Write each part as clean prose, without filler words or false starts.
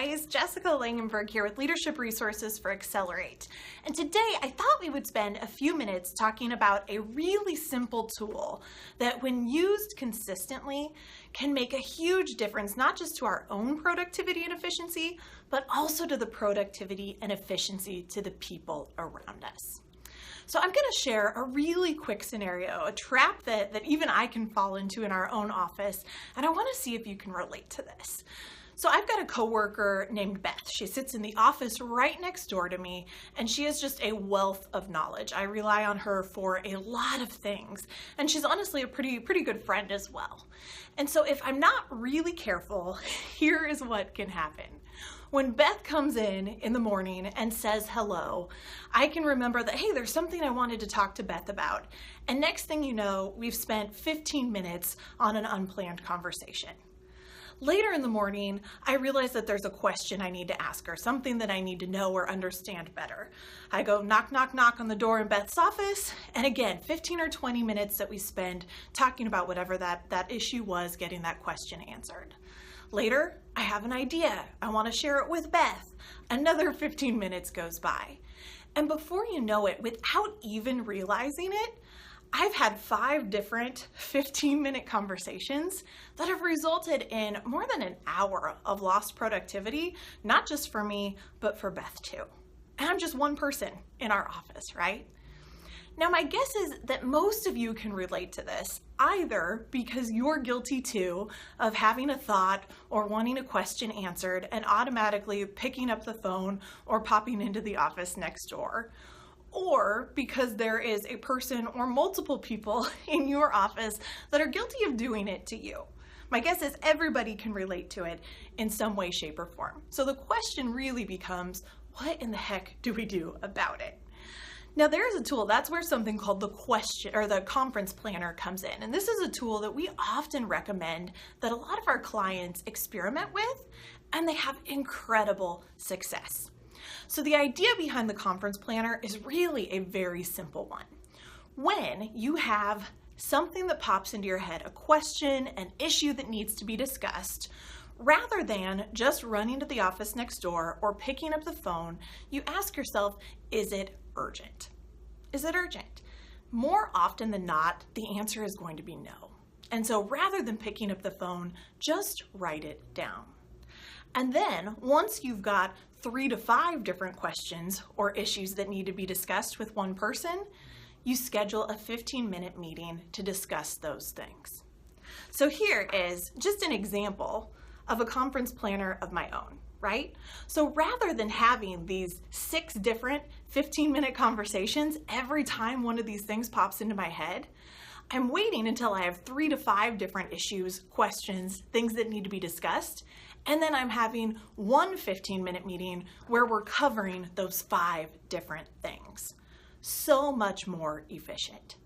guys, Jessica Langenberg here with Leadership Resources for Accelerate. And today I thought we would spend a few minutes talking about a really simple tool that when used consistently can make a huge difference, not just to our own productivity and efficiency, but also to the productivity and efficiency to the people around us. So I'm going to share a really quick scenario, a trap that even I can fall into in our own office, and I want to see if you can relate to this. So I've got a coworker named Beth. She sits in the office right next door to me, and she is just a wealth of knowledge. I rely on her for a lot of things, and she's honestly a pretty good friend as well. And so if I'm not really careful, here is what can happen. When Beth comes in the morning and says hello, I can remember that, hey, there's something I wanted to talk to Beth about. And next thing you know, we've spent 15 minutes on an unplanned conversation. Later in the morning, I realize that there's a question I need to ask her, something that I need to know or understand better. I go knock, knock, knock on the door in Beth's office, and again, 15 or 20 minutes that we spend talking about whatever that issue was, getting that question answered. Later, I have an idea. I want to share it with Beth. Another 15 minutes goes by. And before you know it, without even realizing it, I've had 5 different 15-minute conversations that have resulted in more than an hour of lost productivity, not just for me, but for Beth too. And I'm just one person in our office, right? Now, my guess is that most of you can relate to this, either because you're guilty too of having a thought or wanting a question answered and automatically picking up the phone or popping into the office next door, or because there is a person or multiple people in your office that are guilty of doing it to you. My guess is everybody can relate to it in some way, shape, or form. So the question really becomes, what in the heck do we do about it? Now there's a tool, that's where something called the conference planner comes in. And this is a tool that we often recommend that a lot of our clients experiment with, and they have incredible success. So the idea behind the conference planner is really a very simple one. When you have something that pops into your head, a question, an issue that needs to be discussed, rather than just running to the office next door or picking up the phone, you ask yourself, is it urgent? Is it urgent? More often than not, the answer is going to be no. And so rather than picking up the phone, just write it down. And then once you've got 3 to 5 different questions or issues that need to be discussed with one person, you schedule a 15-minute meeting to discuss those things. So here is just an example of a conference planner of my own, right? So rather than having these 6 different 15-minute conversations every time one of these things pops into my head, I'm waiting until I have 3 to 5 different issues, questions, things that need to be discussed, and then I'm having one 15-minute meeting where we're covering those 5 different things. So much more efficient.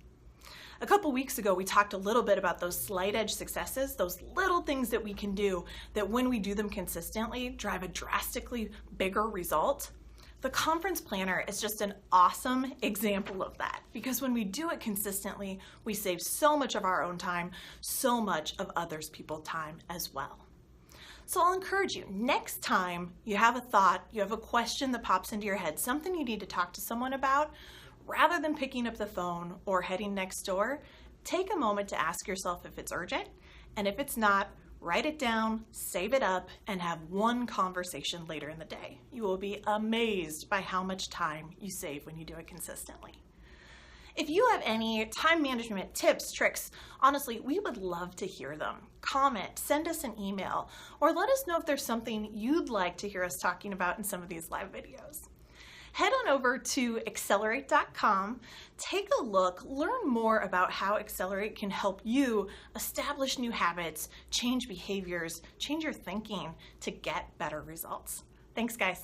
A couple weeks ago, we talked a little bit about those slight edge successes, those little things that we can do that when we do them consistently, drive a drastically bigger result. The conference planner is just an awesome example of that, because when we do it consistently, we save so much of our own time, so much of others people's time as well. So I'll encourage you, next time you have a thought, you have a question that pops into your head, something you need to talk to someone about, rather than picking up the phone or heading next door, take a moment to ask yourself if it's urgent, and if it's not, write it down, save it up, and have one conversation later in the day. You will be amazed by how much time you save when you do it consistently. If you have any time management tips, tricks, honestly, we would love to hear them. Comment, send us an email, or let us know if there's something you'd like to hear us talking about in some of these live videos. Head on over to accelerate.com, take a look, learn more about how Accelerate can help you establish new habits, change behaviors, change your thinking to get better results. Thanks, guys.